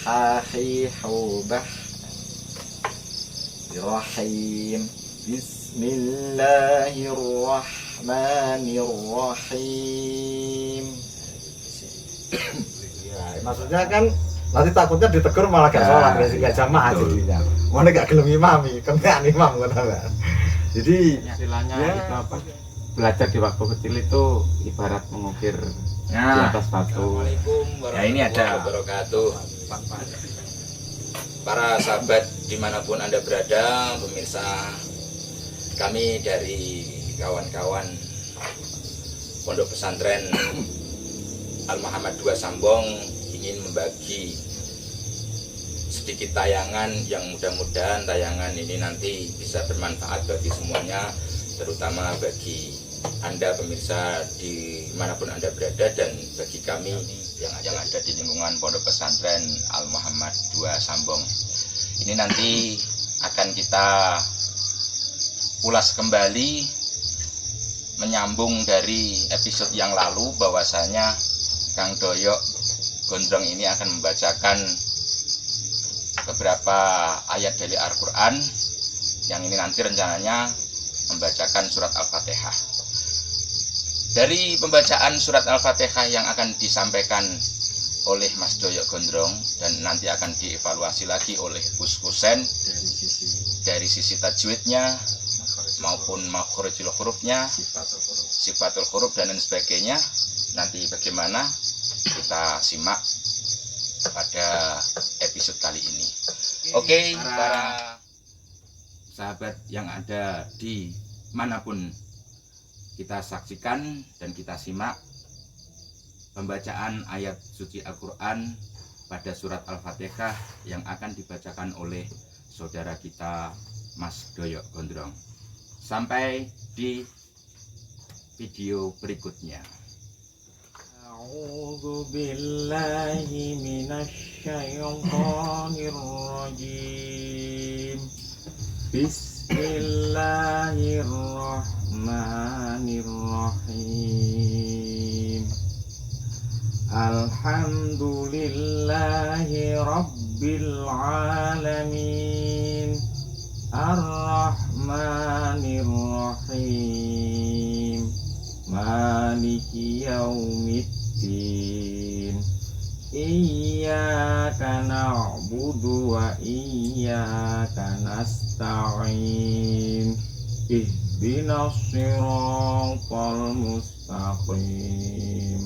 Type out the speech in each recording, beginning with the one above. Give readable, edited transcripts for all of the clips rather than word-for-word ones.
hahihubah rahim. Bismillahirrahmanirrahim. Ya, maksudnya kan nanti takutnya ditegur malah gak sholat, gak jamaah jadinya. Mana gak gelem imami, kan gak imam kan. Jadi istilahnya ya, itu apa? Belajar di waktu kecil itu ibarat mengukir di atas batu. Ya ini ada wabarakatuh. Para sahabat dimanapun Anda berada, pemirsa, kami dari kawan-kawan Pondok Pesantren Al Muhammad II Sambong ingin membagi sedikit tayangan yang mudah-mudahan tayangan ini nanti bisa bermanfaat bagi semuanya, terutama bagi Anda pemirsa dimanapun Anda berada dan bagi kami yang ada di lingkungan Pondok Pesantren Al Muhammad II Sambong. Ini nanti akan kita ulas kembali menyambung dari episode yang lalu, bahwasanya Kang Doyok Gondrong ini akan membacakan beberapa ayat dari Al-Quran yang ini nanti rencananya membacakan surat Al-Fatihah. Dari pembacaan surat Al-Fatihah yang akan disampaikan oleh Mas Doyok Gondrong dan nanti akan dievaluasi lagi oleh Gus Husen dari sisi tajwidnya maupun makhorijul hurufnya, sifatul huruf dan lain sebagainya. Nanti bagaimana kita simak pada episode kali ini. Oke, para sahabat yang ada di manapun, kita saksikan dan kita simak pembacaan ayat suci Al-Quran pada surat Al-Fatihah yang akan dibacakan oleh saudara kita Mas Doyok Gondrong. Sampai di video berikutnya. A'udzu billahi minasy syaithanir rajim. Bismillahirrahmanirrahim. Alhamdulillahi rabbil alamin. Ar-Rahmanir-Rahim. Maliki yaumiddin. Iyyaka na'budu wa iyyaka nasta'in. Ihdinas siratal mustaqim.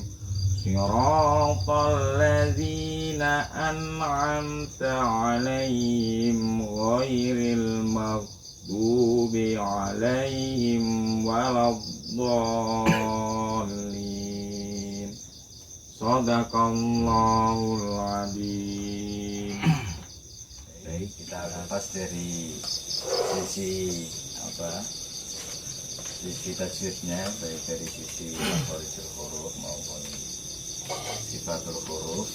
Siratal ladzina an'amta 'alaihim ghairil maghdubi 'alaihim waladdallin. Shadaqallahul adzim. Baik, kita lepas dari sisi sisi tajwidnya, baik dari sisi makhorijul huruf maupun sifatul huruf.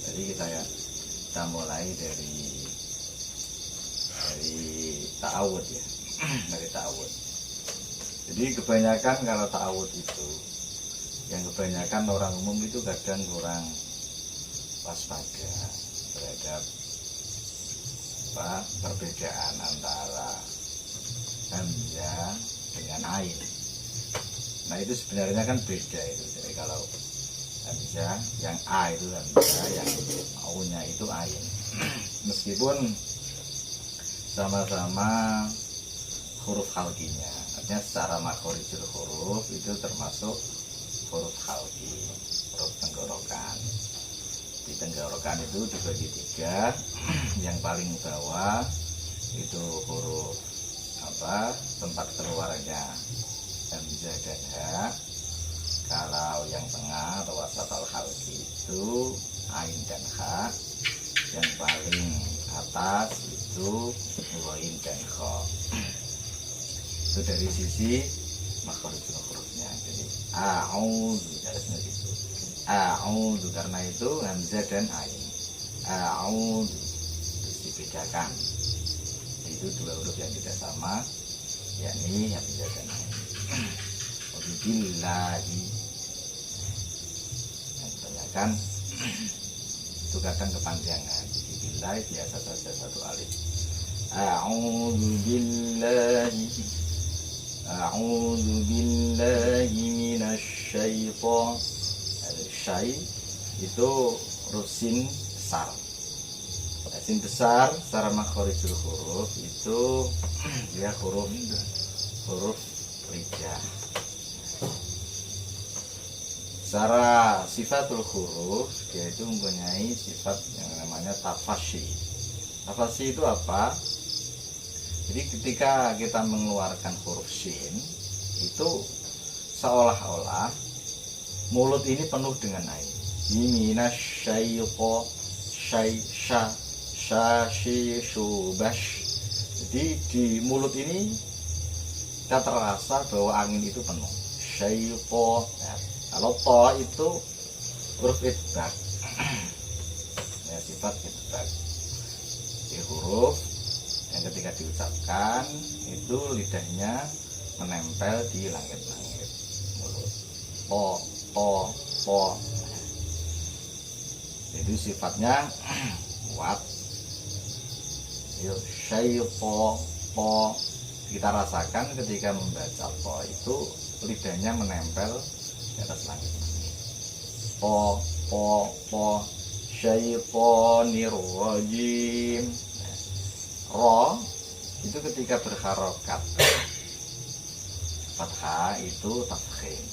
Jadi kita mulai dari ta'awud ya, dari ta'awud. Jadi kebanyakan kalau ta'awud itu, yang kebanyakan orang umum itu kadang kurang waspada terhadap perbedaan antara hamzah dengan ain. Nah itu sebenarnya kan beda itu. Jadi kalau hamzah yang a itu hamzah, yang au-nya itu ain. Meskipun sama-sama huruf halqinya, artinya secara makhorijul huruf itu termasuk huruf halqi, huruf tenggorokan. Di tenggorokan itu dibagi tiga. Yang paling bawah itu huruf tempat keluarnya hamzah dan ha. Kalau yang tengah atau wasatul halqi itu ain dan ha. Yang paling atas itu ghain dan kha. Itu dari sisi makhorijul hurufnya. Jadi a'udzu harusnya gitu. A'udzu karena itu hamzah dan ain. A'udzu terus dibedakan. Itu dua huruf yang tidak sama, yakni hamzah dan ain. Wabillahi yang kebanyakan itu kadang kepanjangan. Jadi bila biasa saja satu alif. A'udzu billahi minasyaiton. Syai itu rusin besar. Sin besar secara makhorijul huruf itu dia huruf rijah. Secara sifatul huruf dia itu mempunyai sifat yang namanya tafashi. Tafashi itu apa? Jadi ketika kita mengeluarkan huruf shin itu seolah-olah mulut ini penuh dengan air. Minasyaiton syashi shubash. Jadi di mulut ini kita terasa bahwa angin itu penuh. Syaiton. Ya, kalau to itu huruf idgham. Ya, sifat idgham. Di huruf yang ketika diucapkan itu lidahnya menempel di langit-langit mulut. Po. Itu sifatnya kuat. Syaiton, po. Kita rasakan ketika membaca po itu lidahnya menempel di atas langit-langit. Po. Syaitonir rajim. Ro itu ketika berharokat fathah itu tafkhim.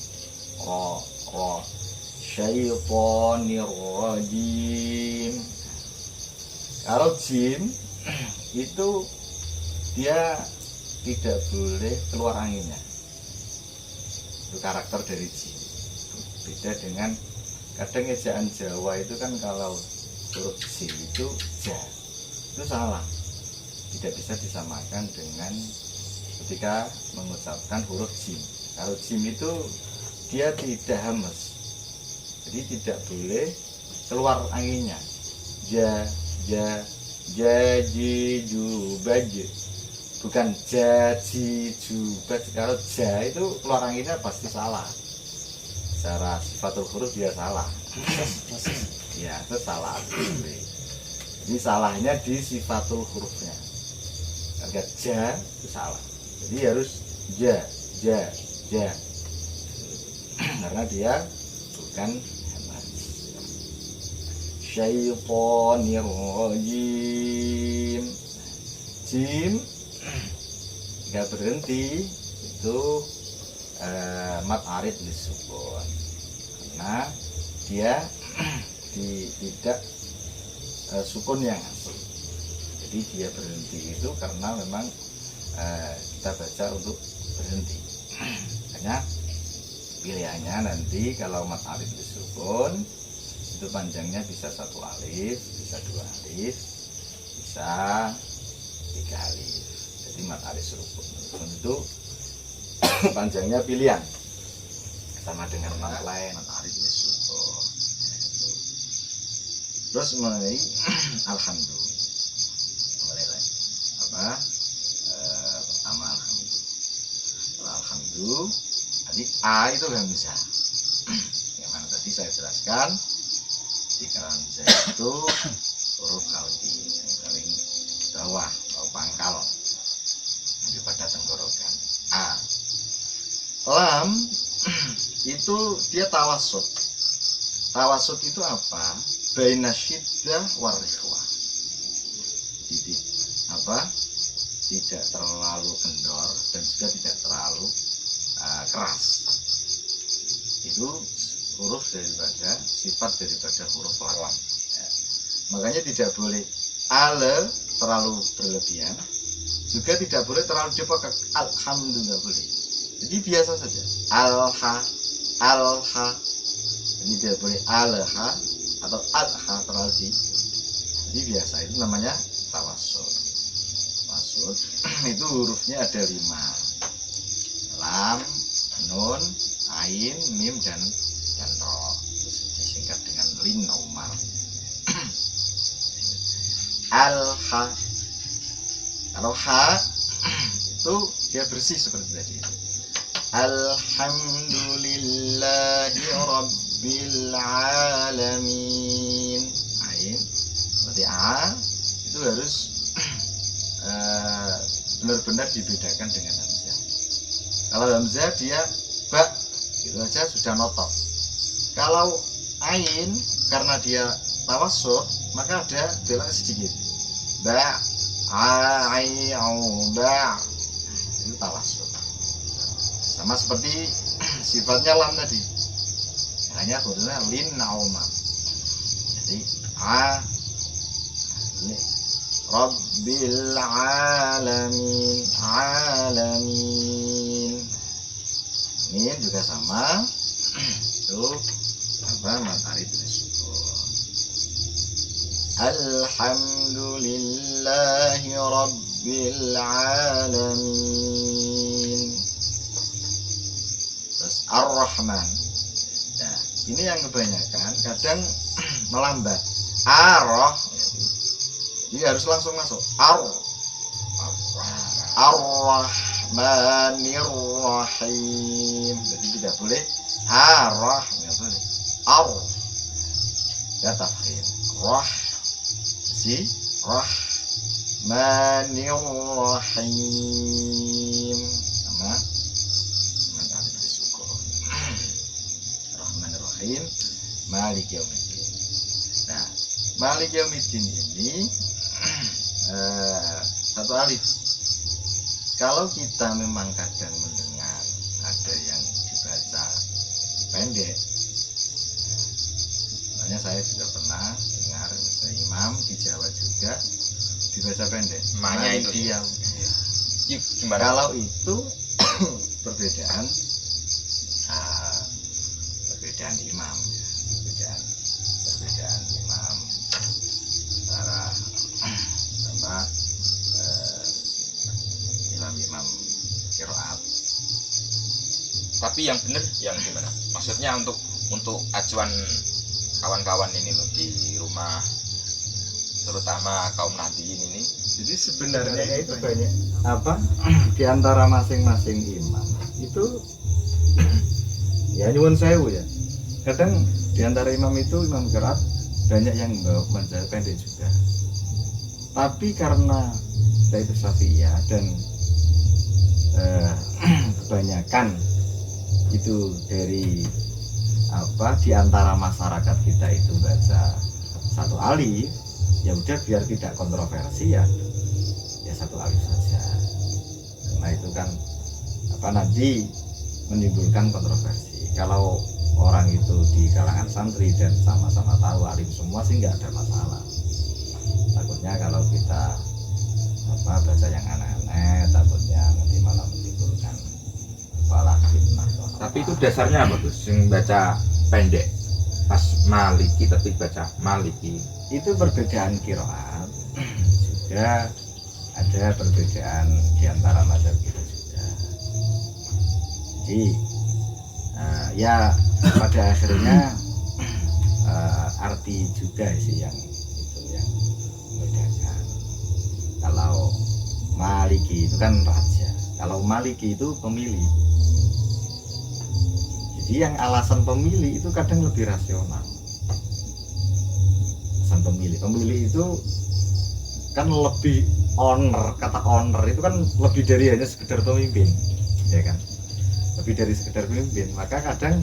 Ro Syaitonir rajim. Kalau jim itu dia tidak boleh keluar anginnya. Itu karakter dari jim. Beda dengan kadang ejaan Jawa itu kan kalau huruf jim itu ja, itu salah. Tidak bisa disamakan dengan ketika mengucapkan huruf jim. Kalau jim itu dia tidak hamas, jadi tidak boleh keluar anginnya. Jaji jubaj, bukan jaji jubaj. Kalau ja itu keluar anginnya pasti salah. Secara sifatul huruf dia salah. Ya, itu salah. Ini salahnya di sifatul hurufnya. Agak ja itu salah. Jadi harus ja. Karena dia bukan hamaz. Syaitonir rajim. Jim jika berhenti itu mat arid lisukun. Karena dia tidak sukun yang asli. Jadi dia berhenti itu karena memang kita baca untuk berhenti. Makanya pilihannya nanti kalau mat alif disukun itu panjangnya bisa 1 alif, bisa 2 alif, bisa 3 alif. Jadi mat alif sukun itu panjangnya pilihan sama dengan mat lain, mat alif disukun. Terus mengenai alhamdulillah. Pertama alhamdulillah tadi a itu hamzah. Yang mana tadi saya jelaskan jika hamzah itu huruf khalqi yang paling bawah atau pangkal daripada tenggorokan. A. Lam itu dia tawassut. Tawassut itu apa? Bainasyiddah warrikhwah. Jadi apa? Tidak terlalu kendor dan juga tidak terlalu keras. Itu huruf daripada sifat daripada huruf lam. Ya. Makanya tidak boleh ale terlalu berlebihan, juga tidak boleh terlalu dipakai alhamdulillah boleh. Jadi biasa saja alha. Jadi tidak boleh alha atau alha terlalu di. Jadi biasa itu namanya tawassul. Itu hurufnya ada 5, lam, nun, ain, mim dan ro. Terus disingkat dengan lin umar. Al-ha. Kalau ha itu dia bersih seperti tadi. Alhamdulillahi rabbil alamin. Ain seperti A itu harus benar-benar dibedakan dengan hamzah. Kalau hamzah dia ba, itu aja sudah notok. Kalau ain karena dia tawassul maka ada belakang sedikit. Ba, ai, au, ba, itu tawassul. Sama seperti sifatnya lam tadi. Hanya hurufnya lin nauma. Jadi a ini Rabbil alamin, alamin. Ini juga sama. Itu apa matahari itu disebut. Alhamdulillahi Rabbil alamin. Terus Ar-Rahman. Nah, ini yang kebanyakan kadang melambat. Ar-Rah. Jadi harus langsung masuk. Ar-Rahmanir-Rahim. Jadi tidak boleh Ar-Rah, tidak boleh. Ar. Ya tafkhim. Rah. Si Rahmanir-Rahim. Sama. Rahmanir-Rahim. Malik Yaumiddin. Nah, Malik Yaumiddin ini satu alif. Kalau kita memang kadang mendengar ada yang dibaca pendek, makanya saya juga pernah dengar imam di Jawa juga dibaca pendek. Manya itu dia. Ya. Gimana? Kalau itu perbedaan imam, perbedaan imam antara imam qiraat. Tapi yang benar yang gimana? Maksudnya untuk acuan kawan-kawan ini loh di rumah, terutama kaum nahdiyin ini. Jadi sebenarnya itu banyak apa di antara masing-masing imam itu ya nyuwun sewu ya. Kadang di antara imam itu imam qiraat banyak yang membaca pendek juga. Tapi karena saya itu Syafi'iyah dan kebanyakan itu dari apa di antara masyarakat kita itu baca satu alif, ya udah biar tidak kontroversi ya satu alif saja. Karena itu kan apa nanti menimbulkan kontroversi. Kalau orang itu di kalangan santri dan sama-sama tahu alif semua sih nggak ada masalah. Takutnya kalau kita apa baca yang aneh-aneh, takutnya nanti malah menimbulkan kepala fitnah. Tapi itu dasarnya apa tuh? Sing baca pendek pas maliki tapi baca maliki. Itu perbedaan qiraat. Juga ada perbedaan di antara mazhab kita juga. Jadi ya pada akhirnya arti juga sih yang itu yang membedakan. Kalau Maliki itu kan raja, kalau Maliki itu pemilih. Jadi yang alasan pemilih itu kadang lebih rasional. Alasan pemilih itu kan lebih honor, kata honor itu kan lebih dari hanya sekedar pemimpin, ya kan? Lebih dari sekedar pemimpin. Maka kadang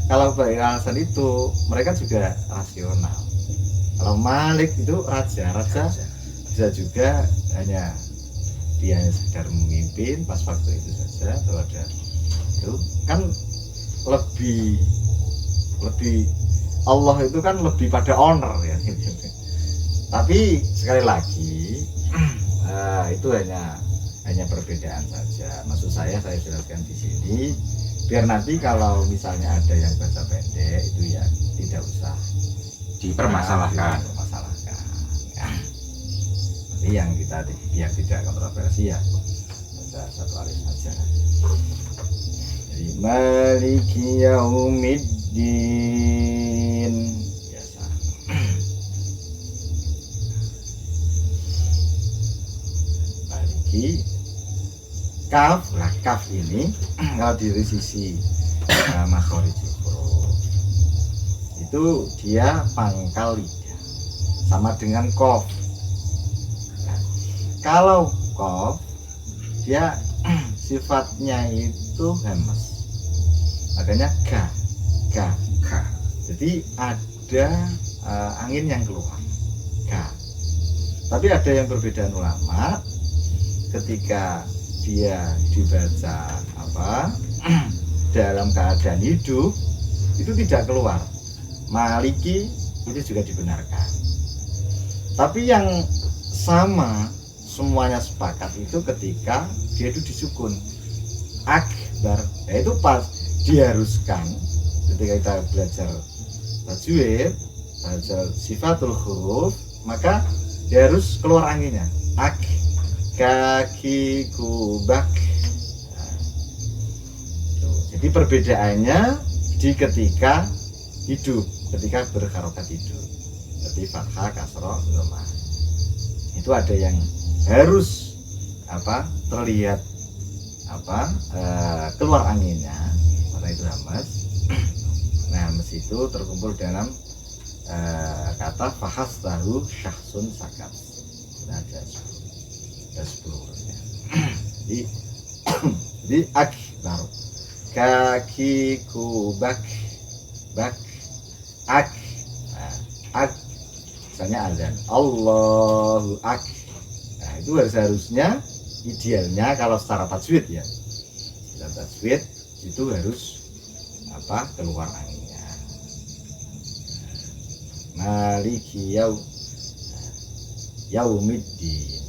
kalau bagi alasan itu mereka juga rasional. Kalau Malik itu raja bisa juga hanya dia hanya sekedar memimpin pas waktu itu saja atau ada itu kan lebih Allah itu kan lebih pada honor ya. Tapi sekali lagi itu hanya perbedaan saja. Maksud saya jelaskan di sini biar nanti kalau misalnya ada yang baca pendek itu ya tidak usah Dipermasalahkan. Ya. Tapi yang kita biar tidak kontroversi ya baca satu alif saja. Jadi Maliki Yaumiddin biasa. Maliki kaf, nah kaf ini kalau dari sisi makhorijul huruf itu dia pangkal lidah sama dengan kof. Nah, kalau kof dia sifatnya itu hemes, makanya ga. Jadi ada angin yang keluar, ga. Tapi ada yang perbedaan ulama ketika dia dibaca dalam keadaan hidup itu tidak keluar. Maliki itu juga dibenarkan. Tapi yang sama semuanya sepakat itu ketika dia itu disukun akbar, yaitu pas diharuskan ketika kita belajar tajwid, belajar sifatul huruf, maka dia harus keluar anginnya. Ak, kaki, kubak. Nah, jadi perbedaannya di ketika hidup, ketika berharokat hidup, seperti fathah, kasroh, dhammah. Itu ada yang harus terlihat keluar anginnya, karena itu hamas. Nah, hamas itu terkumpul dalam kata fahas tahu syahsun sakat. Nah, ada 10 hurufnya. Jadi akbar, kaki, kubak, bak, ak. Nah, ak misalnya azan Allahu ak. Nah, itu harusnya idealnya kalau secara tajwid ya. Secara tajwid itu harus keluar anginnya. Maliki yaumiddin.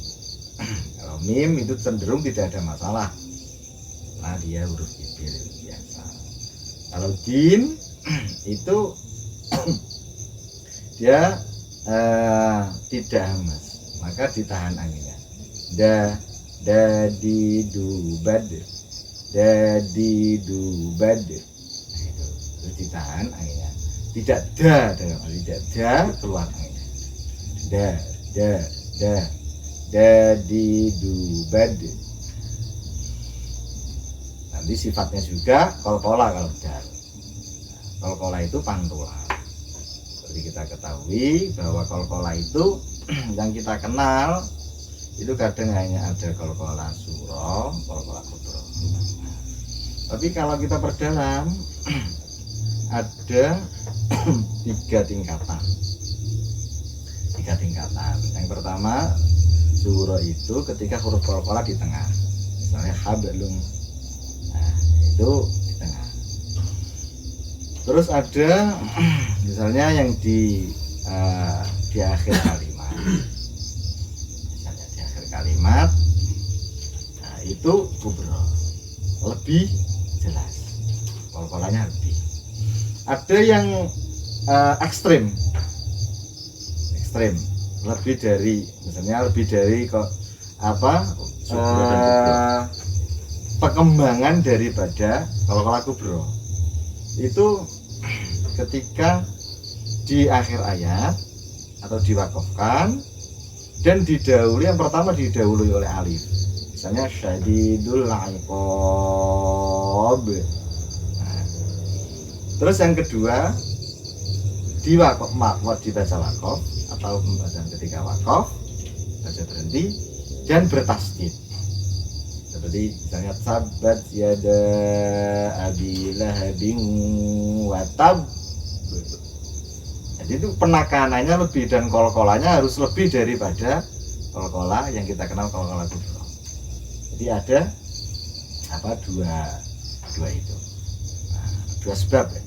Kalau mim itu cenderung tidak ada masalah, nah dia huruf kibir biasa. Kalau din itu dia tidak hamas, maka ditahan anginnya. Di du bad. Nah, itu terus ditahan anginnya. Tidak da dalam arti tidak da keluar anginnya. Di du bad. Nanti sifatnya juga kolkola kalau dal. Kolkola itu pantulan. Seperti kita ketahui bahwa kolkola itu yang kita kenal itu kadang hanya ada kolkola suro, kolkola kubro. Tapi kalau kita perdalam ada 3 tingkatan. Yang pertama suro itu ketika huruf kolkola di tengah, misalnya hablum, nah itu di tengah. Terus ada misalnya yang di akhir kalimat, misalnya di akhir kalimat, nah itu kubro, lebih jelas, kolkolanya lebih. Ada yang ekstrim, lebih dari, misalnya lebih dari perkembangan daripada kolkola kubro. Itu ketika di akhir ayat atau diwakafkan dan didahului, yang pertama didahului oleh alif, misalnya syadidul iqab. Nah, terus yang kedua dibaca wakaf atau pembacaan ketika wakaf baca berhenti dan bertasdid, seperti misalnya tabat yada abi lahabin wa tab. Jadi itu penekanannya lebih dan kolkolanya harus lebih daripada kolkola yang kita kenal kolkola kubro. Jadi ada dua itu, dua sebab ya.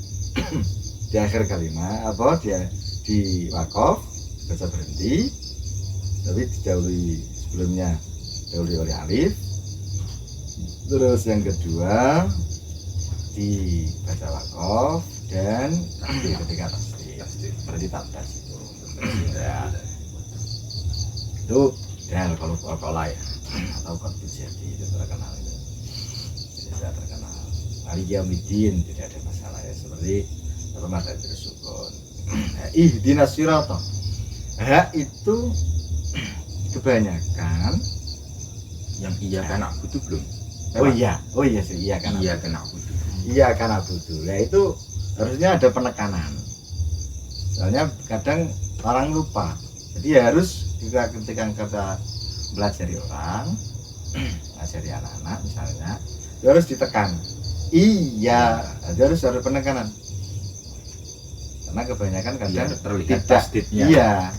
Di akhir kalimat dia di wakaf baca berhenti, tapi didahului sebelumnya didahului oleh alif. Terus yang kedua dibaca wakaf dan ketika tasdid, berarti tabas itu ya. Itu dan kalau kolkola ya atau konflik jadi itu terkenal, itu tidak terkenal. Maliki yaumiddin tidak ada masalah ya, seperti pernah dari sukun. Ihdinas sirata. Itu kebanyakan yang iya kan aku tuh belum. Oh iya sih, iya kan aku tuh. Nah itu harusnya ada penekanan. Soalnya kadang orang lupa Jadi harus ketika kita belajari orang, ngajari anak-anak misalnya, itu harus ditekan. Iya, jadi harus ada penekanan. Karena kebanyakan kadang Biar terlihat tidak, tasdidnya. iya,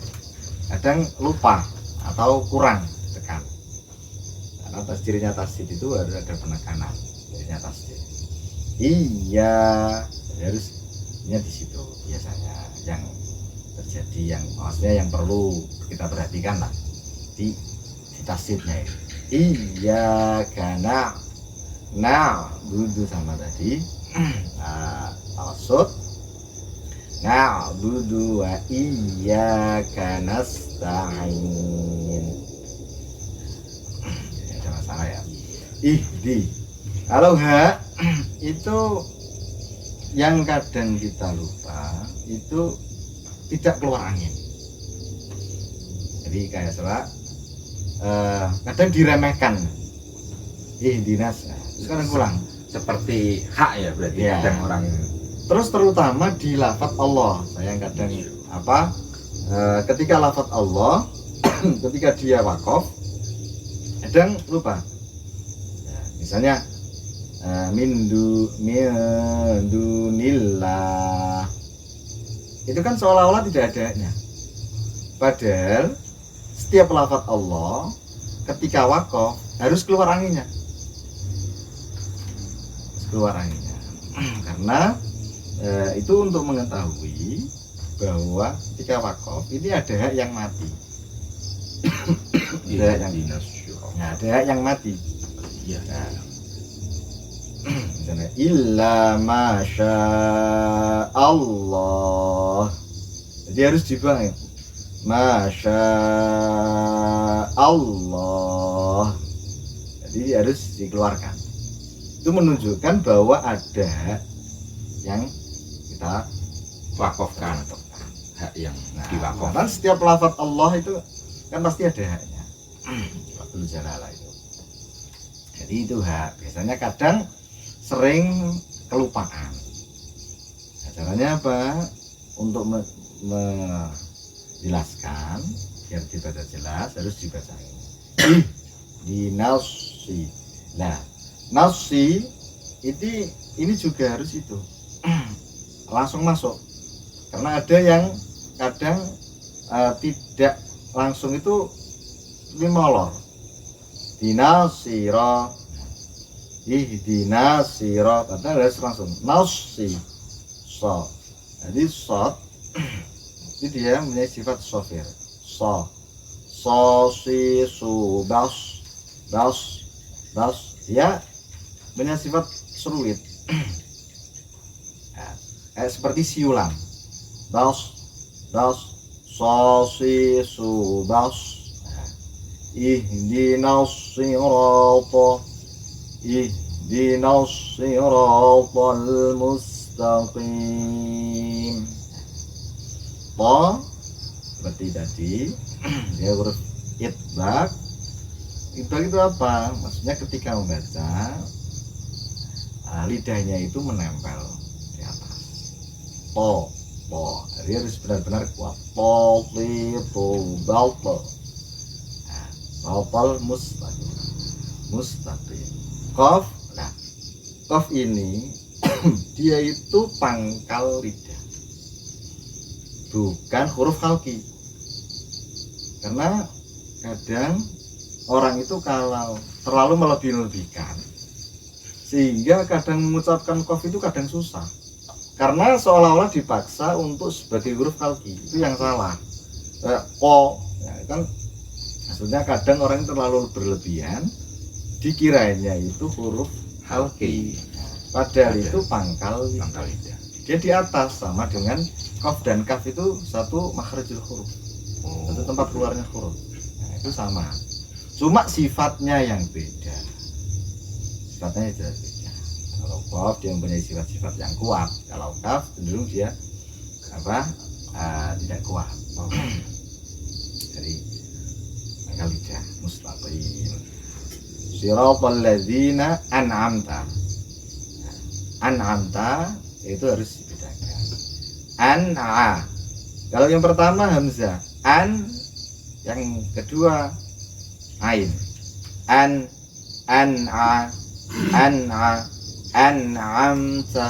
kadang lupa atau kurang tekan. Karena cirinya tasdid itu harus ada penekanan, cirinya tasdid. Iya, jadi harusnya di situ biasanya yang terjadi, yang maksudnya yang perlu kita perhatikan lah di tasdidnya itu. Iya, karena budu sama tadi, tawassut, budu wa iyyaka nasta'in. Ini ada masalah ya. Kalau ha itu yang kadang kita lupa, itu tidak keluar angin. Jadi kayak suara kadang diremehkan. Dinas. Sekarang pulang. Seperti hak ya berarti Iya. kadang orang Terus terutama di lafadz Allah. Saya kadang ketika lafadz Allah ketika dia wakaf kadang lupa. Ya, misalnya min dunillah. Itu kan seolah-olah tidak adanya. Padahal setiap lafadz Allah ketika wakaf harus keluar anginnya. Keluar anginnya. Karena itu untuk mengetahui bahwa ketika wakaf ini ada hak yang mati. Ada hak yang dinas. Nah, ada hak yang mati. Iya. Nah, misalnya illa masya Allah. Jadi harus dibuang ya. Masya Allah. Jadi harus dikeluarkan. Itu menunjukkan bahwa ada yang kita Wakafkan hak yang diwakafkan. Kan setiap lafaz Allah itu kan pasti ada haknya. Waktu jalalah itu. Jadi itu hak. Biasanya kadang sering kelupaan. Nah, caranya apa? Untuk menjelaskan biar dibaca jelas harus dibacain. Di nasi. Nah, nasi ini juga harus itu langsung masuk, karena ada yang kadang tidak langsung itu molor. Dinasira ihdinasira, padahal harus langsung nasi so. Jadi sot itu dia punya sifat sofir. So si su bas dia punya sifat seruit. Kayak seperti siulan. Das si su bas. Ihdinas siratal mustaqim. Seperti tadi dia huruf itbaq. Itbaq itu apa? Maksudnya ketika membaca lidahnya itu menempel di atas. Jadi harus benar-benar kuat. Balto mustaqim. Qaf. Nah, qaf ini dia itu pangkal lidah, bukan huruf khalqi. Karena kadang orang itu kalau terlalu melebih-lebihkan, sehingga kadang mengucapkan qaf itu kadang susah, karena seolah-olah dipaksa untuk sebagai huruf khalqi. Itu yang salah. Ko ya, kan maksudnya kadang orang terlalu berlebihan, dikiranya itu huruf khalqi, padahal itu pangkal lidah. Dia di atas, sama dengan qaf dan kaf itu satu makhrajul huruf, satu tempat keluarnya huruf. Nah, itu sama, cuma sifatnya yang beda. Sifatnya jelas beda. Kalau qaf dia mempunyai sifat-sifat yang kuat, kalau kaf cenderung dia tidak kuat. Jadi pangkal lidah mustaqim. Siratal ladzina an'amta. An'amta itu harus dibedakan. An'a. Kalau yang pertama hamzah, Yang kedua ain. An a an'amta.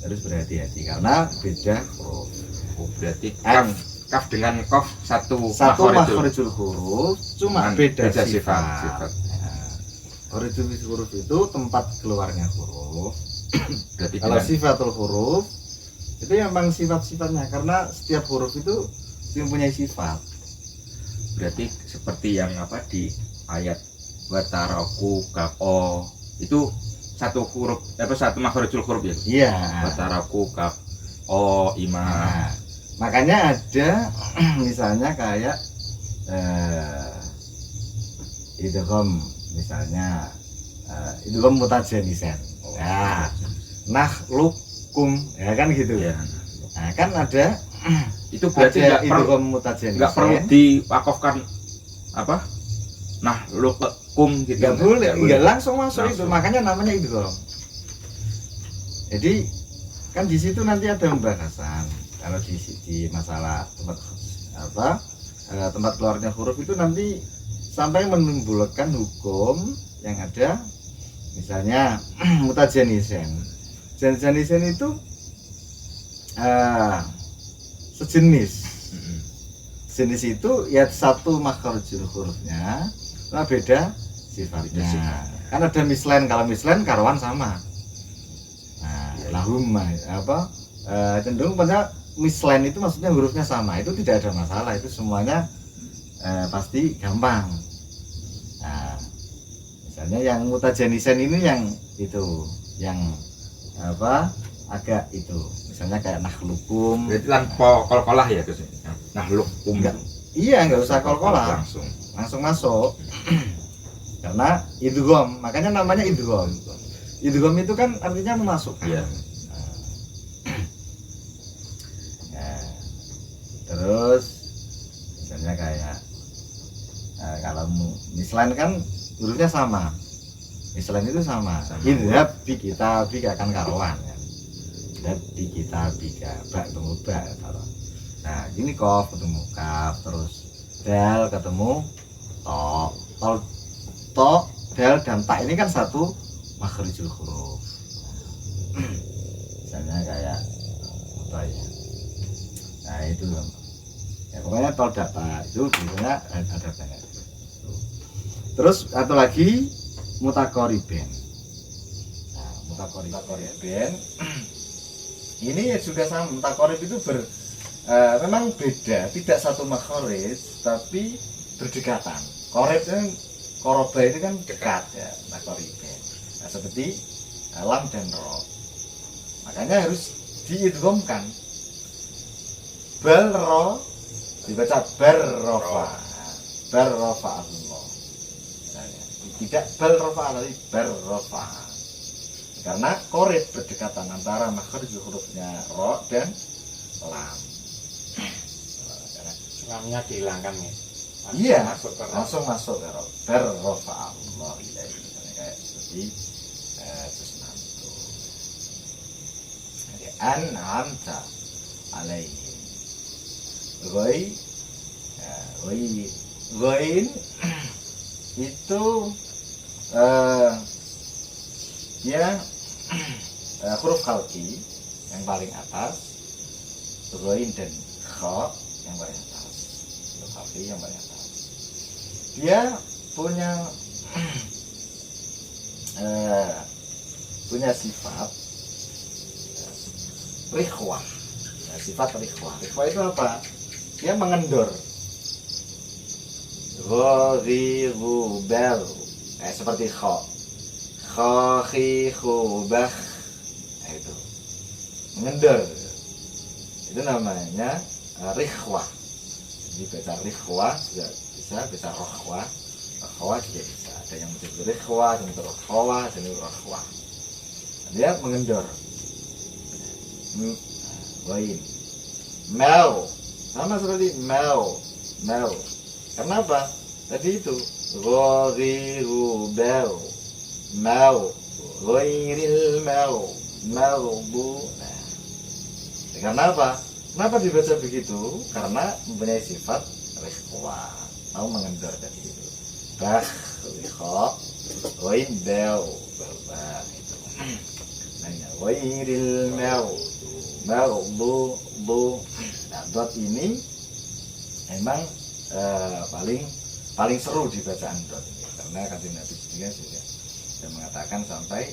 Harus berhati-hati karena beda huruf. Oh, berarti An. kaf dengan kof satu Satu makhorijul. makhorijul huruf, cuma Cuman beda beda sifat. sifat. Makhorijul huruf itu tempat keluarnya huruf. Berarti Kalau dengan sifatul huruf itu memang sifat-sifatnya, karena setiap huruf itu mempunyai sifat. berarti seperti yang apa di ayat wataraku kafo itu satu huruf satu makhorijul huruf ya. Iya. Wataraku kafo ima. Nah, makanya ada misalnya kayak idgham, misalnya idgham mutajanisen. Ya, nakhluqum, ya kan gitu. Ya. Nah, kan ada Itu berarti ada nggak perlu idgham mutajanisen. nggak perlu diwakafkan apa? Nah, lukum gitu. Nggak boleh, nggak langsung masuk itu. Langsung. Makanya namanya idgham. Jadi kan di situ nanti ada pembahasan. Kalau di masalah tempat keluarnya huruf itu nanti sampai menimbulkan hukum yang ada, misalnya mutajanisen. Janisen itu sejenis. Mm-mm. Jenis itu ya satu makhorijul hurufnya, nah beda sifatnya. Beda sifatnya. Kan ada mislen, kalau mislen karuan sama. Nah, Iya. lahum cenderung pada mislen itu maksudnya hurufnya sama, itu tidak ada masalah, itu semuanya pasti gampang. Nah, misalnya yang mutajanisen ini yang itu, yang agak itu, misalnya kayak nakhlukum. Berarti lan kol-kolah ya Gus. Nah, lukum. Enggak. Iya, nggak usah kol-kolah, langsung. masuk. Karena idgham, makanya namanya idgham. Idgham itu kan artinya memasukkan. Iya. Nah, terus misalnya kayak kalau mislan kan hurufnya sama. Mislan itu sama. Idhab bi kita bi akan karuan kan. Idhab bi kita bika ba ketemu ba kalau. Nah, ini kof ketemu kaf, terus dal ketemu to, dal dan ta ini kan satu makhorijul huruf. Misalnya kayak apa ya? Nah, itu ya, pokoknya tol data itu biasanya ada banyak. Terus atau lagi mutakoriben. Nah, mutakoriben ini ya juga sama. Mutakorib itu memang beda, tidak satu makhrij tapi berdekatan. Korib itu koroba itu kan dekat ya, mutakoriben. Nah, seperti lam dan ro. Makanya harus diidghamkan. Bal ro dibaca barrofa. Barrofa Allah. Tidak barrofa tapi barrofa. Karena korib berdekatan antara makhrij hurufnya ro dan lam. Lamnya dihilangkan ya. Iya, Masuk ke langsung masuk ke ro. Barrofa Allah. Misalnya kayak seperti sesuatu. Jadi an'amta alaihim. Ghain itu dia huruf khalqi yang paling atas, ghain dan kha yang paling atas. Huruf khalqi yang paling atas. Dia punya sifat rikhwah. Nah, sifat rikhwah. Rikhwah itu apa? Dia mengendor. Gharibu bel. Seperti kha. Kha khi khu bah. Nah, itu. Mengendor. Itu namanya rikhwah. Jadi baca rikhwah juga bisa, baca rokhwah. Rokhwah juga bisa. Ada yang menyebut rikhwah, ada yang menyebut rokhwah, ada yang menyebut rokhwah. Dia mengendor. Wain. Mel. Sama seperti mel. Kenapa? Tadi itu ghairu bel. Mel. Ghairil mel. Melbu. Nah. Karena apa? Kenapa dibaca begitu? Karena mempunyai sifat rikhwa, mau mengendor tadi itu. Bah, rikhwa, wain bel, itu. Nah, wairil mel, bu. Nah, dot ini memang paling seru di bacaan dot ini, karena kanjeng Nabi juga sudah mengatakan sampai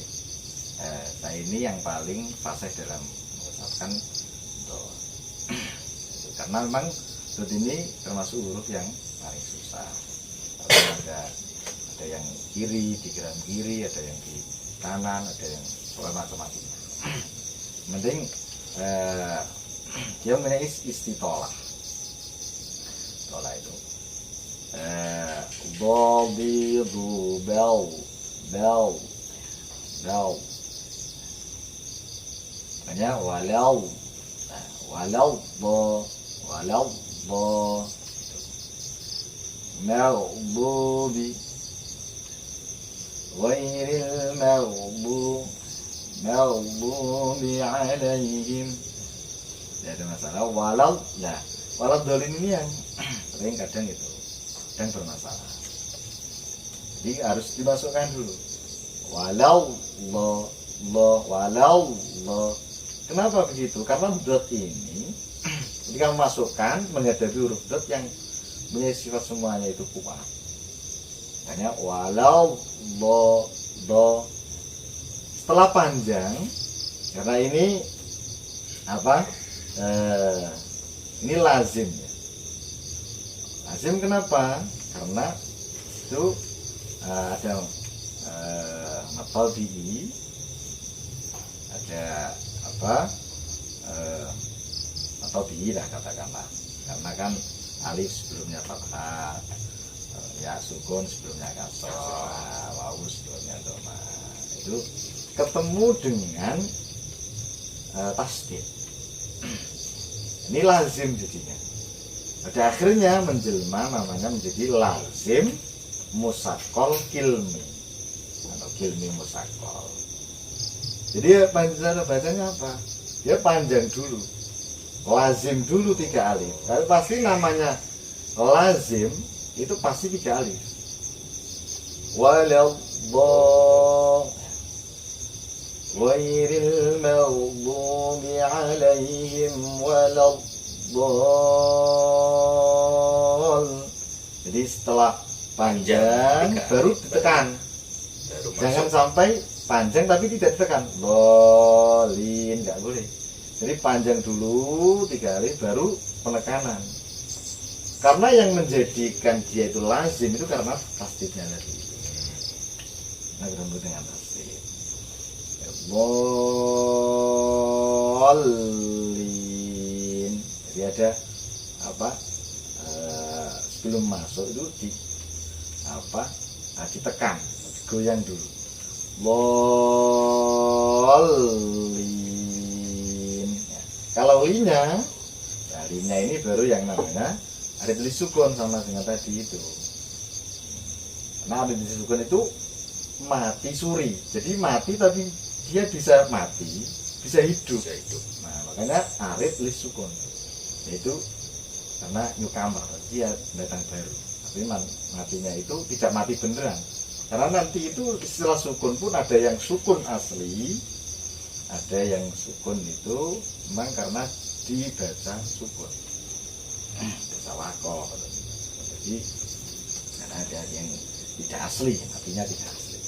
saya ini yang paling fasih dalam mengucapkan dot. Karena memang dot ini termasuk huruf yang paling susah. Ada yang kiri, di geram kiri, ada yang di kanan, ada yang macam-macam. Penting dia mempunyai istitolah. Tolah itu. Dadidu bel. Makanya walau maghdubi ghairil maghdubi alaihim. Tidak ada masalah. Walau dolin ini yang sering kadang bermasalah. Jadi harus dimasukkan dulu. Walau. Kenapa begitu? Karena dot ini ketika memasukkan menghadapi huruf dot yang punya sifat semuanya itu kuat. Makanya walau do setelah panjang, karena ini ini lazim ya. Lazim kenapa? Karena itu ada matabi'i, ada matabi'i lah katakanlah. Karena kan alif sebelumnya fathah, ya sukun sebelumnya kasrah, wawu sebelumnya dhamma. Itu ketemu dengan tasdid. Ini lazim jadinya. Pada akhirnya menjelma namanya menjadi lazim musaqqal kilmi atau kilmi musaqqal. Jadi cara bacanya apa? Dia panjang dulu, lazim dulu 3 alif. Tapi pasti namanya lazim itu pasti 3 alif. Walau ghairil maghdubi alaihim waladdallin. Jadi setelah panjang baru ditekan. Jangan sampai panjang tapi tidak ditekan. Dolin enggak boleh. Jadi panjang dulu 3 alif baru penekanan. Karena yang menjadikan dia itu lazim itu karena tasdidnya tadi. Nah, ketemu dengan tasdid. Dolin. Jadi ada sebelum masuk itu ditekan, digoyang dulu. Dolin. Ya. Kalau linya ini baru yang namanya ada tulis sukun sama dengan tadi itu. Nah, ada tulis sukun itu mati suri. Jadi mati tapi dia bisa mati, bisa hidup. Nah, makanya arit tulis sukun. Yaitu karena newcomer, dia datang baru. Tapi matinya itu tidak mati beneran. Karena nanti itu istilah sukun pun ada yang sukun asli, ada yang sukun itu memang karena dibaca sukun. Wakoh. Jadi karena ada yang tidak asli, artinya tidak asli.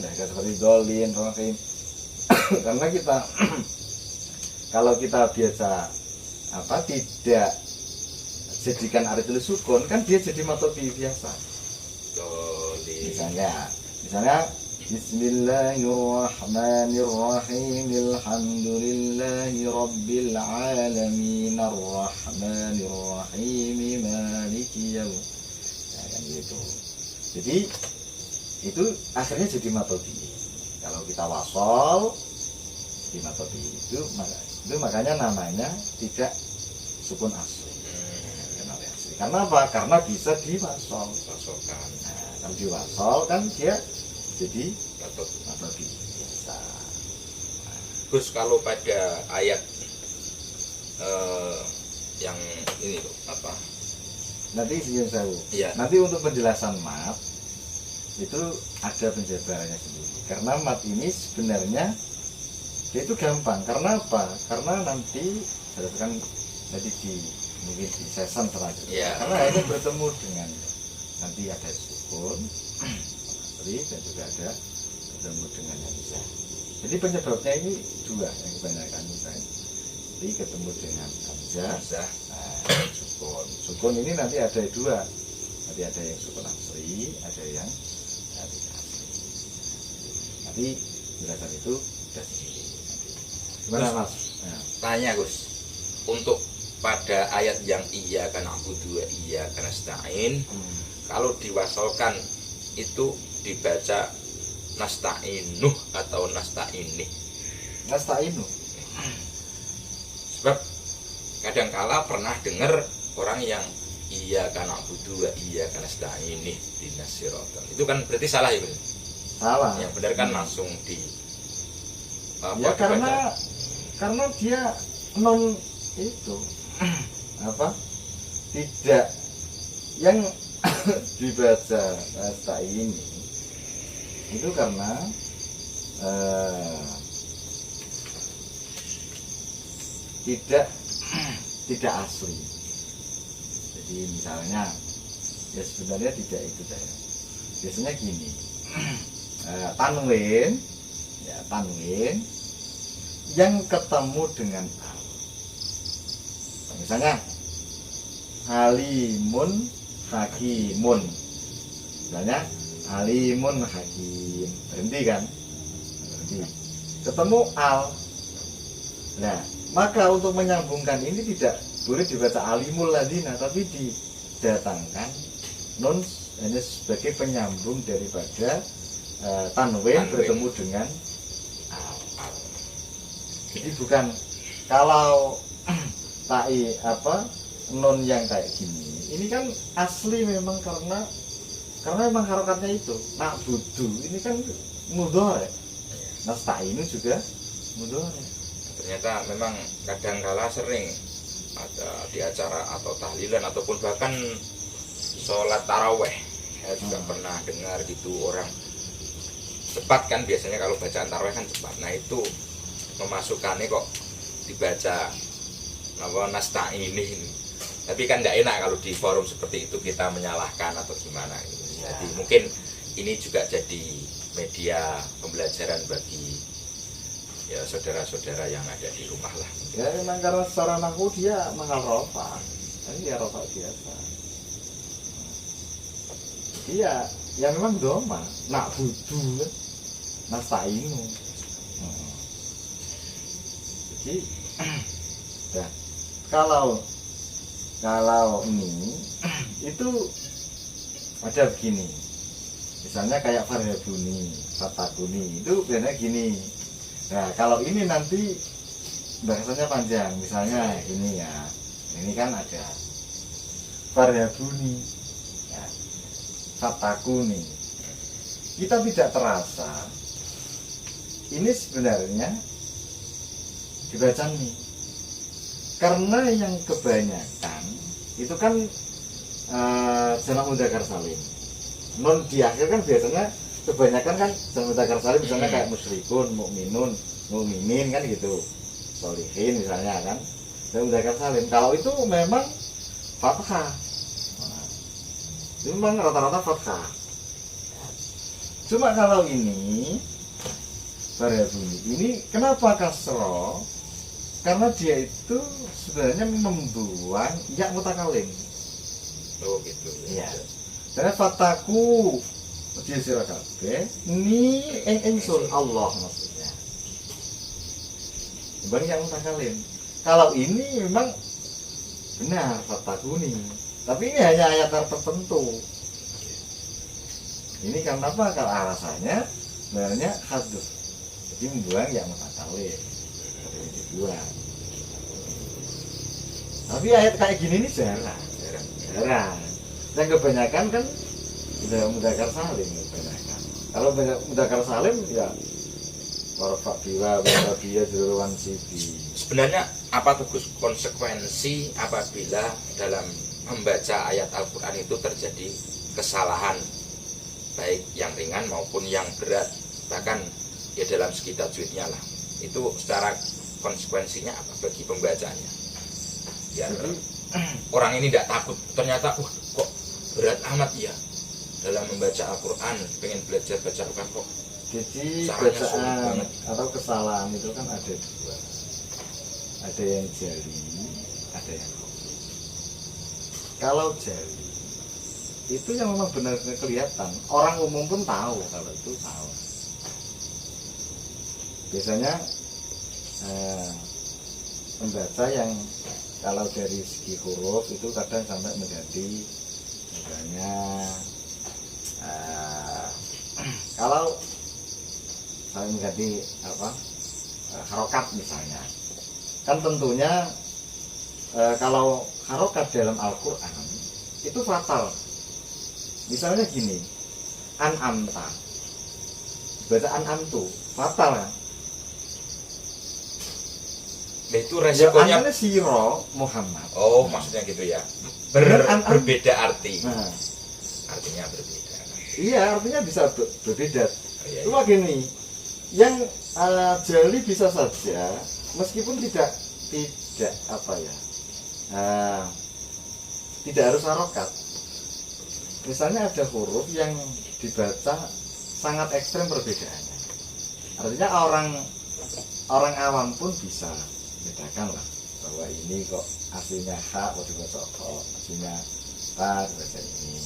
Nah, seperti dolin, rohim. Karena kita kalau kita biasa tidak jadikan arif tulis sukun, kan dia jadi matobi biasa. Dolin. Misalnya Bismillahirrahmanirrahim. Alhamdulillahi rabbil alamin arrahmanirrahim maliki yaum. Nah, kan gitu. Jadi itu akhirnya jadi matobi. Kalau kita wasol di matobi itu makanya namanya tidak sukun asli. Karena apa? Karena bisa diwasol. Nah, kalau diwasol kan dia jadi matobi biasa. Gus, kalau pada ayat yang ini loh, apa? Nanti Siun Sewu. Iya. Nanti untuk penjelasan mat itu ada penjabarannya sendiri. Karena mat ini sebenarnya dia itu gampang. Karena apa? Karena nanti kan nanti mungkin di season selanjutnya. Iya. Karena akhirnya bertemu dengan nanti ada sukun, dan juga ada bertemu dengan hamzah. Jadi penyebabnya ini dua yang kebanyakan misalnya. Jadi ketemu dengan hamzah, sukun ini nanti ada dua, nanti ada yang sukun asli, ada yang tidak asli. Nanti penjelasan itu sudah sendiri. Gimana Mas? Nah. Tanya Gus, untuk pada ayat yang iya kan na'budu wa iya kan nasta'in, kalau diwasalkan itu dibaca nasta'inuh atau nasta'inih? Nasta'inu. Sebab kadangkala pernah dengar orang yang iya kan na'budu wa iya kan nasta'inih dinas siratan. Itu kan berarti salah ya Gus? Salah. Yang benar kan langsung di ya karena dia non itu apa tidak yang dibaca nasta ini itu karena tidak asli. Jadi misalnya ya sebenarnya tidak itu saya. Biasanya gini, tanwin yang ketemu dengan al. Misalnya halimun hakimun, misalnya halimun hakim, berhenti kan, berhenti, ketemu al. Nah maka untuk menyambungkan ini tidak boleh dibaca alimul ladina, tapi didatangkan nun hanya sebagai penyambung daripada tanwin bertemu dengan al. Jadi bukan kalau ta'i apa non yang kayak gini, ini kan asli memang karena memang harokatnya itu na'budu ini kan mudhari, nasta'inu juga mudhari. Ternyata memang kadangkala sering ada di acara atau tahlilan ataupun bahkan sholat taraweh, saya juga pernah dengar gitu orang cepat kan, biasanya kalau bacaan taraweh kan cepat. Nah itu memasukkannya kok dibaca apa nasta'ini, tapi kan tidak enak kalau di forum seperti itu kita menyalahkan atau gimana gitu. Ya. Jadi mungkin ini juga jadi media pembelajaran bagi ya saudara-saudara yang ada di rumah lah. Ya memang karena secara nahwu dia mahal rofa, ini ya rofa biasa. Dia ya memang doma, nak budu, nasta'inu. Jadi ya kalau ini itu ada begini, misalnya kayak farhabuni, fatakuni itu biasanya gini. Nah kalau ini nanti bahasanya panjang, misalnya ini ya, ini kan ada farhabuni, ya, fatakuni. Kita tidak terasa ini sebenarnya dibaca nih, karena yang kebanyakan itu kan jamak mudzakkar salim. Non di akhir kan biasanya kebanyakan kan jamak mudzakkar salim, misalnya kayak musyrikun, mukminun, mukminin kan gitu, sholihin misalnya kan jamak mudzakkar salim. Kalau itu memang fathah, itu memang rata-rata fathah. Cuma kalau ini farhabuni ini kenapa kasroh? Karena dia itu sebenarnya membuang ya mutakalim. Oh gitu. Iya. Karena fataku dia sira kabeh ni ingsun Allah maksudnya. Bukan yang mutakalim. Kalau ini memang benar fataku nih. Tapi ini hanya ayat tertentu. Ini karena apa? Kalau alasannya sebenarnya hadus. Jadi membuang ya mutakalim. Dibuang. Tapi ayat kayak gini nih jarang. Yang kebanyakan kan udah mudzakkar salim kebanyakan. Kalau mudzakkar salim ya warfa biwa warfa biya juruwan sibi. Sebenarnya apa tuh Gus konsekuensi apabila dalam membaca ayat Al-Quran itu terjadi kesalahan baik yang ringan maupun yang berat, bahkan ya dalam segi tajwidnya lah, itu secara konsekuensinya apa bagi pembacanya biar orang ini tidak takut ternyata kok berat amat ya dalam membaca Al-Quran, pengen belajar baca Al-Quran kok Jadi caranya sulit bacaan banget. atau kesalahan itu kan ada dua, ada yang jali, ada yang khafi. Kalau jali itu yang memang benar-benar kelihatan, orang umum pun tahu kalau itu salah. Biasanya pembaca yang kalau dari segi huruf itu kadang sampai menjadi misalnya kalau saya mengganti harokat misalnya, kan tentunya kalau harokat dalam Al-Quran itu fatal. Misalnya gini, an'amta, baca an'amtu fatal kan? Nah, itu resikonya. An'amnya siro Muhammad. Oh, maksudnya gitu ya. Berbeda arti. Nah, Artinya berbeda. iya artinya bisa berbeda. Iya, Cuma gini, yang jali bisa saja meskipun tidak apa ya, tidak harus harokat. Misalnya ada huruf yang dibaca sangat ekstrem perbedaannya. Artinya orang awam pun bisa bedakan lah bahwa ini kok aslinya H kok dibaca kok aslinya A dibaca ini.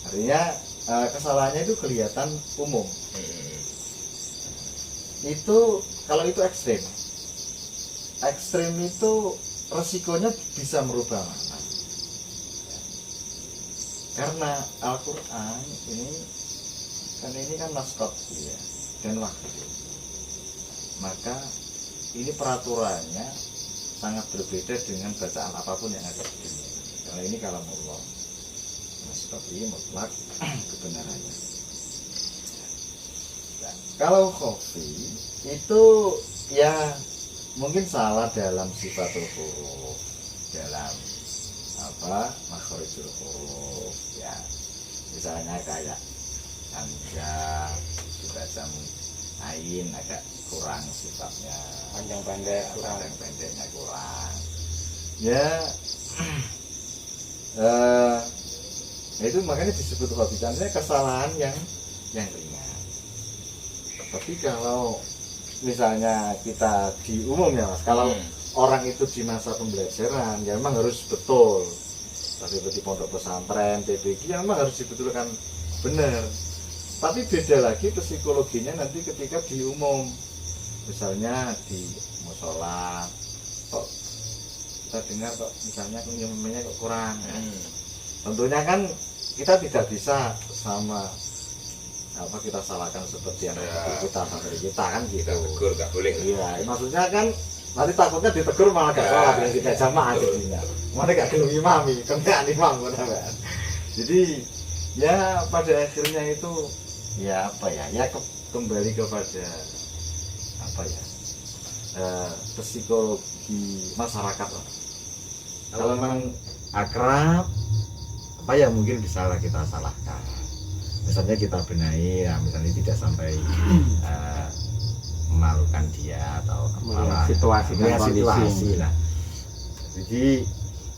Artinya kesalahannya itu kelihatan umum. Itu kalau itu ekstrem itu resikonya bisa merubah makna. Karena Al-Quran ini kan maskot ya, dan wahyu, maka ini peraturannya sangat berbeda dengan bacaan apapun yang ada di dunia. Karena ini kalamullah, maskot ini mutlak kebenarannya. Nah, kalau khafi itu ya mungkin salah dalam sifatul huruf, dalam makhorijul huruf ya, misalnya kayak hamzah dibaca ain agak kurang sifatnya, panjang pendeknya kurang ya. Itu makanya disebut khafi, artinya kesalahan yang ringan. Tapi kalau misalnya kita di umum ya Mas, kalau orang itu di masa pembelajaran ya memang harus betul, seperti pondok pesantren, TBG ya memang harus dibetulkan benar. Tapi beda lagi psikologinya nanti ketika di umum, misalnya di musola kok kita dengar kok misalnya penyemanya kok kurang ya. Tentunya kan kita tidak bisa sama kita salahkan seperti yang kita santri kita kan gitu. Kita tegur nggak boleh. Iya, maksudnya kan nanti takutnya ditegur malah gak sholat yang kita jamaah jadinya. Mana gak gelem imami, kena imam kan. Jadi ya pada akhirnya itu ya kembali kepada psikologi masyarakat lah. Kalau memang akrab mungkin bisa kita salahkan. Misalnya kita benahi, ya, misalnya tidak sampai memalukan dia atau malah situasi lah. Jadi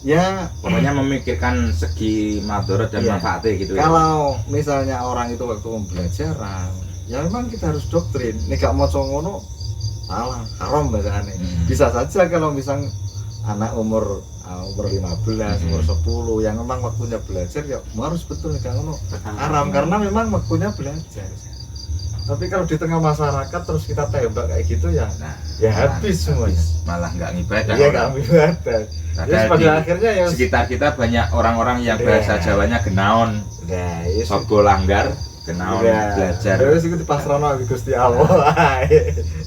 ya pokoknya memikirkan segi madharat dan iya, manfaatnya gitu. Kalau misalnya orang itu waktu pembelajaran, ya memang kita harus doktrin. Nih gak mau ngono salah, haram bacaannya. Bisa saja kalau misal anak umur 15, umur 10 yang memang waktunya belajar ya harus betul gak ngono haram, karena memang waktunya belajar. Tapi kalau di tengah masyarakat terus kita tembak kayak gitu ya habis semuanya, malah nggak ngibadah. Iya nggak ngibadah. Padahal pada di akhirnya ya sekitar kita banyak orang-orang yang bahasa Jawanya genaon, sogo langgar, genaon belajar. Terus itu dipasrahno Gusti Allah.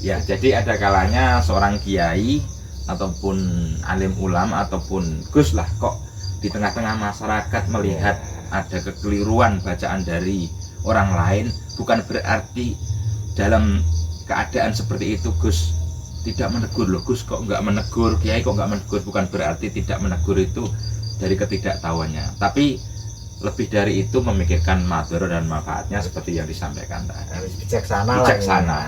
Ya, jadi ada kalanya seorang kiai ataupun alim ulama ataupun gus lah kok di tengah-tengah masyarakat melihat ada kekeliruan bacaan dari orang lain, bukan berarti dalam keadaan seperti itu gus tidak menegur. Loh Gus, kok nggak menegur, Kiai kok nggak menegur? Bukan berarti tidak menegur itu dari ketidaktahuannya, tapi lebih dari itu memikirkan madhara dan manfaatnya seperti yang disampaikan tadi. Harus bijaksana lah. Bijaksana.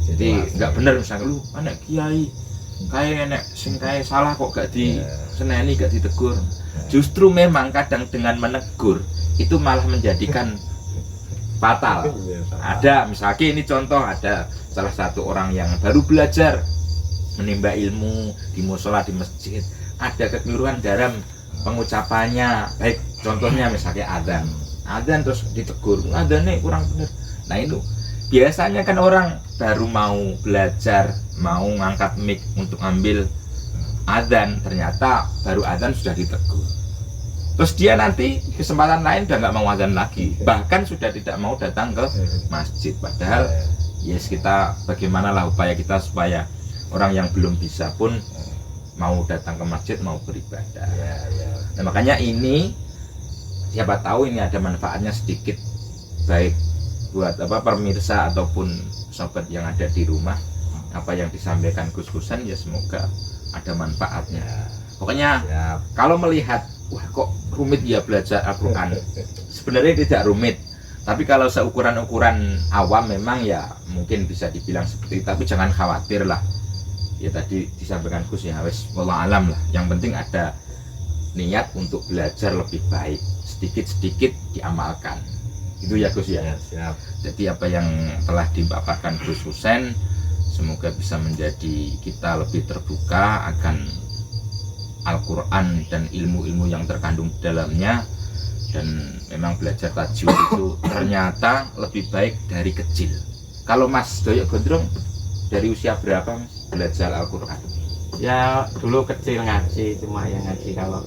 Jadi Situasi. nggak bener misalnya lu anak kiai kayak enek sing kayak salah kok gak diseneni, gak ditegur. Justru memang kadang dengan menegur itu malah menjadikan fatal. Ada misalnya ini contoh, ada salah satu orang yang baru belajar menimba ilmu di musola di masjid, ada kekeliruan dalam pengucapannya, baik contohnya misalnya adzan terus ditegur, adzannya kurang benar. Nah itu biasanya kan orang baru mau belajar, mau ngangkat mic untuk ambil adzan, ternyata baru adzan sudah ditegur. Terus dia nanti kesempatan lain udah nggak mau adzan lagi, bahkan sudah tidak mau datang ke masjid. Padahal yes, kita bagaimanalah upaya kita supaya orang yang belum bisa pun mau datang ke masjid, mau beribadah. Nah, makanya ini siapa tahu ini ada manfaatnya sedikit, baik buat pemirsa ataupun sobat yang ada di rumah. Apa yang disampaikan Gus-Gusan ya semoga ada manfaatnya. Pokoknya kalau melihat wah kok rumit ya belajar Al-Quran, sebenarnya tidak rumit, tapi kalau seukuran-ukuran awam memang ya mungkin bisa dibilang seperti itu, tapi jangan khawatir lah. Ya tadi disampaikan Gus ya wes wallah alam lah, yang penting ada niat untuk belajar lebih baik, sedikit-sedikit diamalkan. Itu ya Gus ya. Siap. Jadi apa yang telah dipaparkan Gus Husen semoga bisa menjadi kita lebih terbuka akan Al-Quran dan ilmu-ilmu yang terkandung di dalamnya. Dan memang belajar tajwid itu ternyata lebih baik dari kecil. Kalau Mas Doyok Gondrong dari usia berapa Mas belajar Al-Quran? Ya dulu kecil ngaji, cuma yang ngaji kalau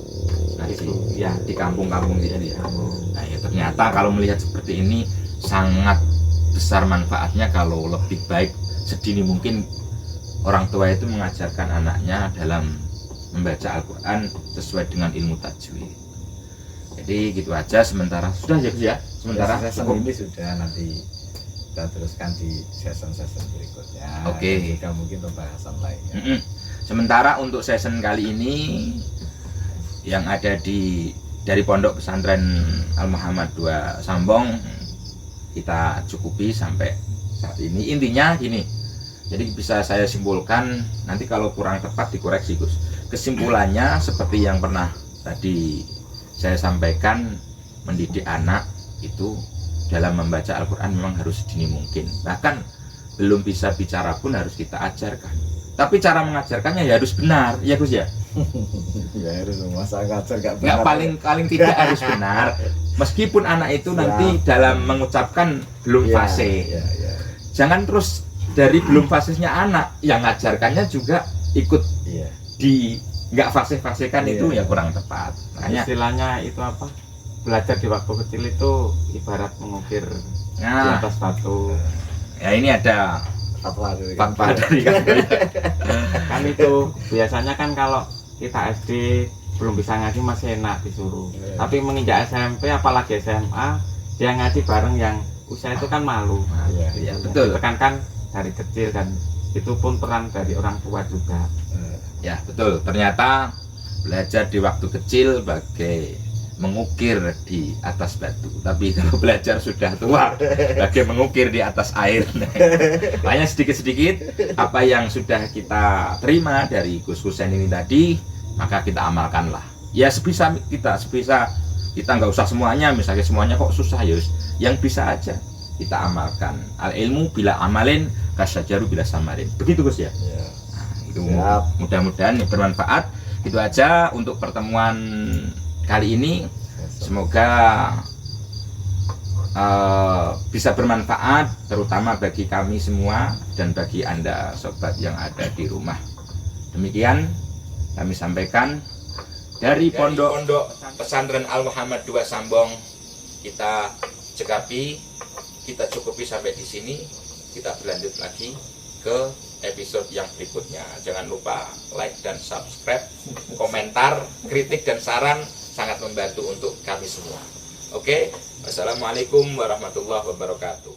Ngaji itu ya di kampung-kampung gitu ya. Nah ya ternyata kalau melihat seperti ini sangat besar manfaatnya kalau lebih baik sedini mungkin orang tua itu mengajarkan anaknya dalam membaca Al-Quran sesuai dengan ilmu tajwid. Jadi gitu aja sementara, sudah ya Gus ya, sementara season ini sudah, nanti kita teruskan di season-season berikutnya. Oke. Juga mungkin pembahasan lainnya. Sementara untuk season kali ini yang ada dari Pondok Pesantren Al-Muhammad 2 Sambong kita cukupi sampai saat ini. Intinya gini, jadi bisa saya simpulkan, nanti kalau kurang tepat dikoreksi Gus. Kesimpulannya seperti yang pernah tadi saya sampaikan, mendidik anak itu dalam membaca Al-Quran memang harus sedini mungkin. Bahkan belum bisa bicara pun harus kita ajarkan. Tapi cara mengajarkannya ya harus benar, ya Gus ya. Ya harus masa ngajar gak Nggak benar. paling tidak harus benar. Meskipun anak itu nanti dalam mengucapkan belum fase. Ya. Jangan terus dari belum fasenya anak yang ngajarkannya juga ikut Iya. di nggak fase-fasekan itu Iya. ya kurang tepat. Makanya istilahnya itu apa? Belajar di waktu kecil itu ibarat mengukir di nah, atas batu. ya ini ada Fatwa dari fatwa dari kami. Kan itu biasanya kan kalau kita SD belum bisa ngaji masih enak disuruh. Iya. Tapi menginjak SMP apalagi SMA, dia ngaji bareng yang usia itu kan malu. Ya, betul. Ditekankan dari kecil, dan itu pun peran dari orang tua juga. Ya betul, ternyata belajar di waktu kecil bagai mengukir di atas batu, tapi kalau belajar sudah tua bagai mengukir di atas air. Makanya sedikit-sedikit apa yang sudah kita terima dari Gus Husen ini tadi, maka kita amalkanlah. Ya sebisa kita nggak usah semuanya, misalnya semuanya kok susah ya, yang bisa aja kita amalkan. Al ilmu bila amalin kasyajaru bila samarin. Begitu Gus ya. Itu mudah-mudahan bermanfaat. Itu aja untuk pertemuan kali ini. Semoga bisa bermanfaat terutama bagi kami semua dan bagi Anda sobat yang ada di rumah. Demikian kami sampaikan dari Pondok Pesantren Al-Muhammad 2 Sambong. Kita cekapi, kita cukupi sampai di sini. Kita berlanjut lagi ke episode yang berikutnya. Jangan lupa like dan subscribe, komentar, kritik dan saran sangat membantu untuk kami semua. Oke, wassalamualaikum warahmatullahi wabarakatuh.